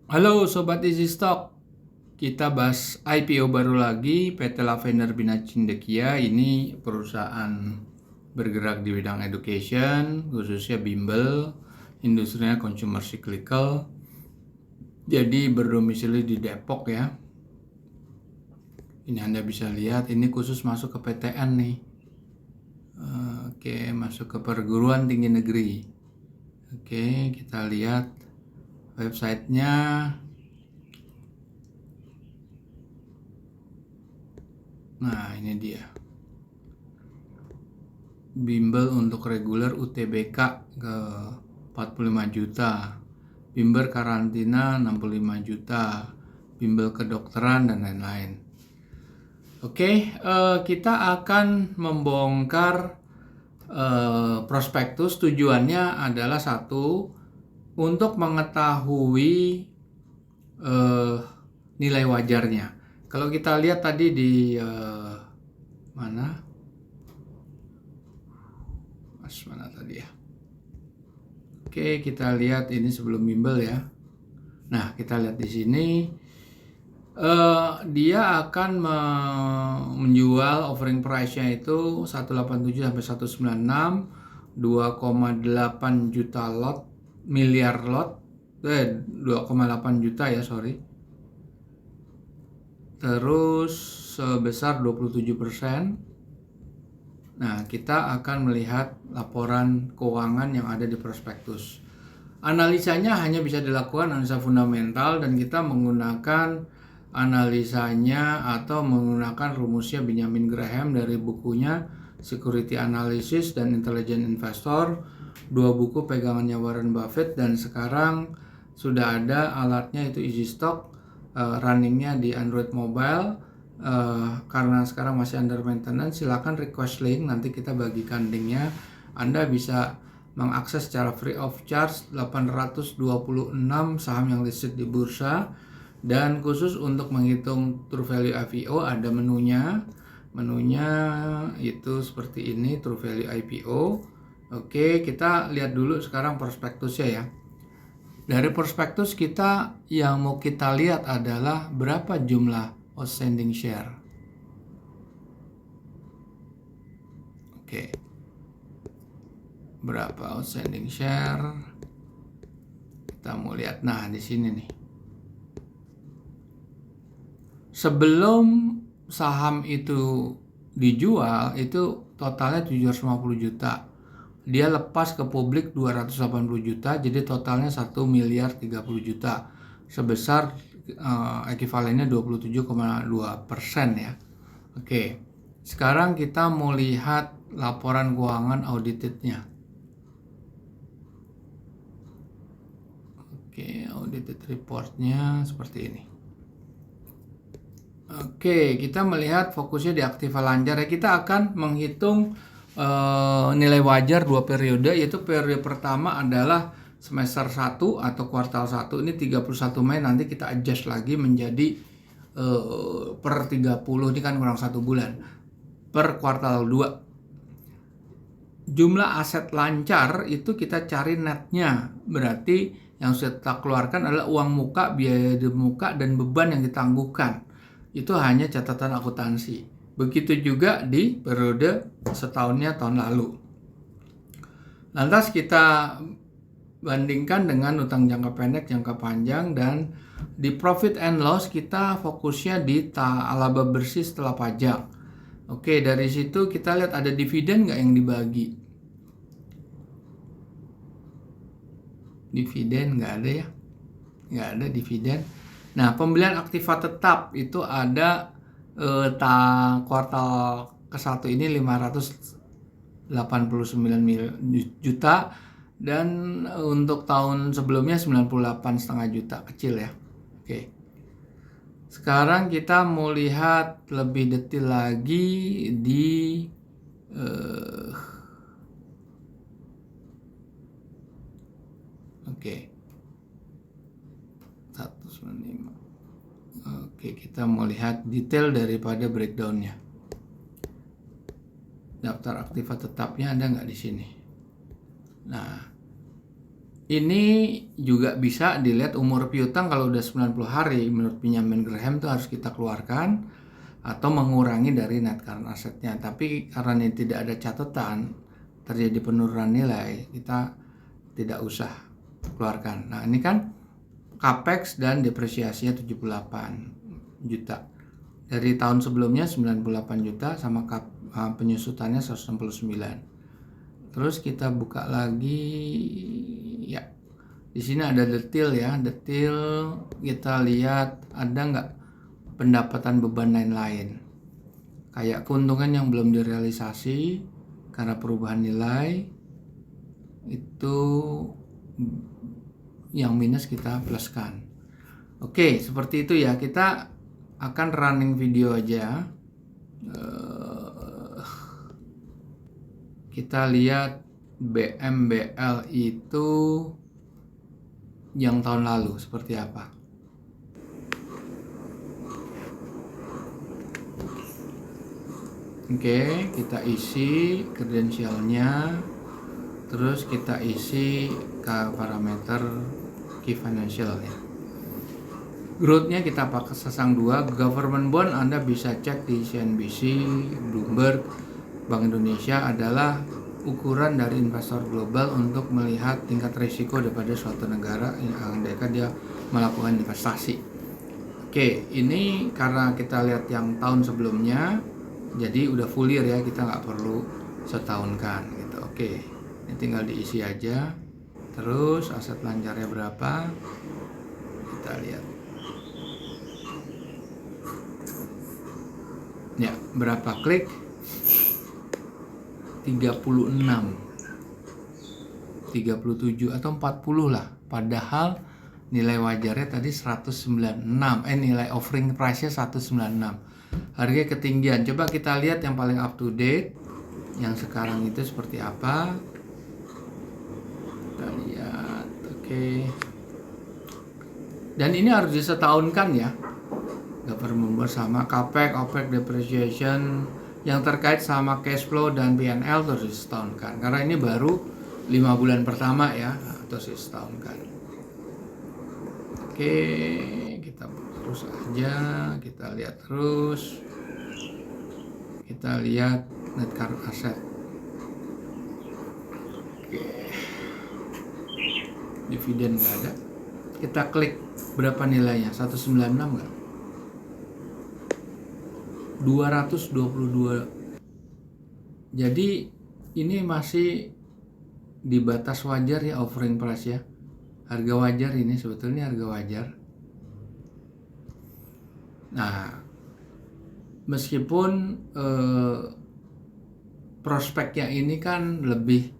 Halo Sobat Easy Stock, kita bahas IPO baru lagi PT Lavender Bina Cendekia. Ini perusahaan bergerak di bidang education, khususnya bimbel, industrinya consumer cyclical. Jadi berdomisili di Depok ya. Ini Anda bisa lihat, ini khusus masuk ke PTN nih. Oke, masuk ke perguruan tinggi negeri. Oke, kita lihat websitenya. Nah, ini dia. Bimbel untuk reguler UTBK ke 45 juta. Bimbel karantina 65 juta. Bimbel kedokteran dan lain-lain. Oke, kita akan membongkar prospektus. Tujuannya adalah satu, untuk mengetahui nilai wajarnya. Kalau kita lihat tadi di mana tadi ya. Oke, kita lihat ini sebelum bimbel ya. Nah, kita lihat di sini dia akan menjual offering price-nya itu 187 sampai 196, 2,8 juta lot, miliar lot, 2,8 juta ya, sorry. Terus sebesar 27%. Nah, kita akan melihat laporan keuangan yang ada di prospektus. Analisanya hanya bisa dilakukan analisa fundamental, dan kita menggunakan analisanya atau menggunakan rumusnya Benjamin Graham dari bukunya Security Analysis dan Intelligent Investor, dua buku pegangannya Warren Buffett, dan sekarang sudah ada alatnya itu Easy Stock, runningnya di Android mobile. Karena sekarang masih under maintenance, silakan request link, nanti kita bagikan linknya. Anda bisa mengakses secara free of charge 826 saham yang listed di bursa. Dan khusus untuk menghitung True Value IPO ada menunya itu seperti ini, True Value IPO. Oke, kita lihat dulu sekarang prospektusnya ya. Dari prospektus kita yang mau kita lihat adalah berapa jumlah outstanding share. Oke, berapa outstanding share? Kita mau lihat. Nah, di sini nih. Sebelum saham itu dijual, itu totalnya 750 juta. Dia lepas ke publik 280 juta, jadi totalnya 1 miliar 30 juta. Sebesar ekivalennya 27,2% ya. Oke, sekarang kita mau lihat laporan keuangan auditednya. Oke, audited reportnya seperti ini. Oke, kita melihat fokusnya di aktiva lancar ya. Kita akan menghitung nilai wajar dua periode, yaitu periode pertama adalah semester 1 atau kuartal 1, ini 31 Mei, nanti kita adjust lagi menjadi per 30, ini kan kurang 1 bulan, per kuartal 2. Jumlah aset lancar itu kita cari netnya, berarti yang sudah kita keluarkan adalah uang muka, biaya muka, dan beban yang ditangguhkan. Itu hanya catatan akuntansi. Begitu juga di periode setahunnya tahun lalu. Lantas kita bandingkan dengan utang jangka pendek, jangka panjang, dan di profit and loss kita fokusnya di laba bersih setelah pajak. Oke, dari situ kita lihat ada dividen nggak yang dibagi. Dividen nggak ada ya, nggak ada dividen. Nah, pembelian aktiva tetap itu ada kuartal ke-1 ini 589 juta, dan untuk tahun sebelumnya 98,5 juta, kecil ya. Oke. Sekarang kita mau lihat lebih detail lagi di oke. 195. Oke, kita mau lihat detail daripada breakdownnya. Daftar aktiva tetapnya ada nggak di sini? Nah, Ini juga bisa dilihat umur piutang. Kalau udah 90 hari menurut Benjamin Graham itu harus kita keluarkan atau mengurangi dari net current assetnya. Tapi karena ini tidak ada catatan terjadi penurunan nilai, kita tidak usah keluarkan. Nah, ini kan capex dan depresiasinya 78 juta. Dari tahun sebelumnya 98 juta sama penyusutannya 169. Terus kita buka lagi ya. Di sini ada detail ya. Detail kita lihat ada nggak pendapatan beban lain-lain. Kayak keuntungan yang belum direalisasi karena perubahan nilai itu yang minus kita pluskan. Oke, seperti itu ya. Kita akan running video aja. Kita lihat BMBL itu yang tahun lalu seperti apa. Oke, kita isi kredensialnya, terus kita isi parameter key financial ya. Growth-nya kita pakai sesang 2. Government bond Anda bisa cek di CNBC, Bloomberg, Bank Indonesia adalah ukuran dari investor global untuk melihat tingkat risiko daripada suatu negara yang andaikan dia melakukan investasi. Oke, ini karena kita lihat yang tahun sebelumnya, jadi udah full year ya, kita nggak perlu setahunkan gitu. Oke, ini tinggal diisi aja. Terus aset lancarnya berapa? Kita lihat. Ya, berapa klik? 36, 37 atau 40 lah. Padahal nilai wajarnya tadi 196. Nilai offering price-nya 196. Harga ketinggian. Coba kita lihat yang paling up to date. Yang sekarang itu seperti apa? Kita lihat. Oke. Dan ini harus disetahunkan ya. Government sama capex, opex, depreciation yang terkait sama cash flow dan P&L terus disetahunkan. Karena ini baru 5 bulan pertama ya, terus disetahunkan. Oke, kita terus aja, kita lihat terus. Kita lihat net current asset. Oke. Dividen nggak ada. Kita klik berapa nilainya? 196 nggak? 222. Jadi ini masih di batas wajar ya offering price ya. Harga wajar ini sebetulnya harga wajar. Nah, meskipun prospeknya ini kan lebih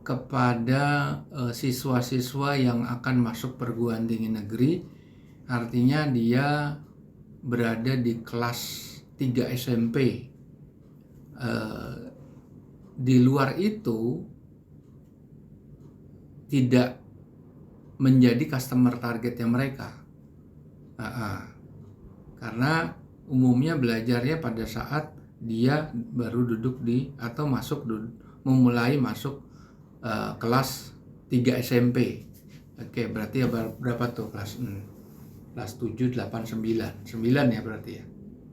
kepada siswa-siswa yang akan masuk perguruan tinggi negeri, artinya dia berada di kelas 3 SMP. Di luar itu tidak menjadi customer targetnya mereka. Karena umumnya belajarnya pada saat dia baru duduk di atau memulai masuk kelas 3 SMP. Oke, berarti berapa tuh kelas 7, 8, 9 ya berarti ya.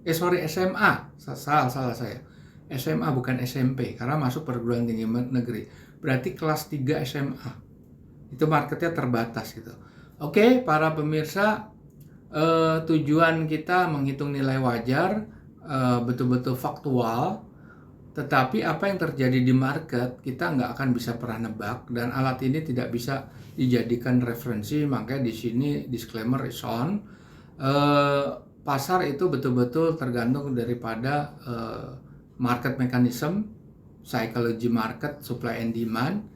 SMA, salah saya. SMA bukan SMP, karena masuk perguruan tinggi negeri. Berarti kelas 3 SMA. Itu marketnya terbatas gitu. Oke, para pemirsa, tujuan kita menghitung nilai wajar, betul-betul faktual. Tetapi apa yang terjadi di market kita nggak akan bisa pernah nebak, dan alat ini tidak bisa dijadikan referensi. Makanya di sini disclaimer is on. Pasar itu betul-betul tergantung daripada market mechanism, psychology market, supply and demand.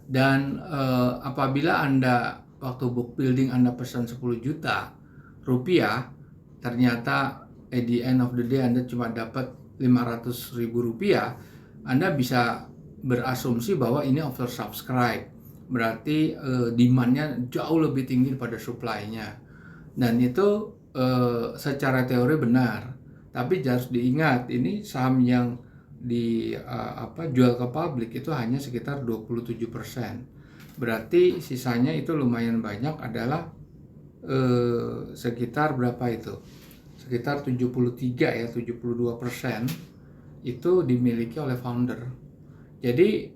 Dan apabila Anda waktu book building Anda pesan 10 juta rupiah, ternyata at the end of the day Anda cuma dapat 500.000 rupiah, Anda bisa berasumsi bahwa ini oversubscribe. Berarti demand-nya jauh lebih tinggi daripada supply-nya. Dan itu secara teori benar. Tapi harus diingat, ini saham yang jual ke publik itu hanya sekitar 27%. Berarti sisanya itu lumayan banyak adalah sekitar berapa itu? Sekitar 73 ya, 72% itu dimiliki oleh founder. Jadi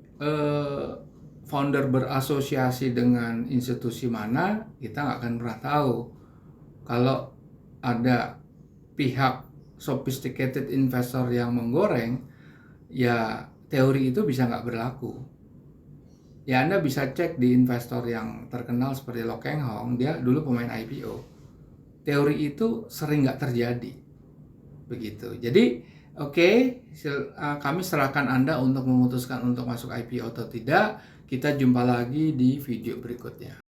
founder berasosiasi dengan institusi mana, kita nggak akan pernah tahu. Kalau ada pihak sophisticated investor yang menggoreng, ya teori itu bisa nggak berlaku. Ya Anda bisa cek di investor yang terkenal seperti Lo Keng Hong, dia dulu pemain IPO. Teori itu sering nggak terjadi. Begitu. Jadi kami serahkan Anda untuk memutuskan untuk masuk IPO atau tidak. Kita jumpa lagi di video berikutnya.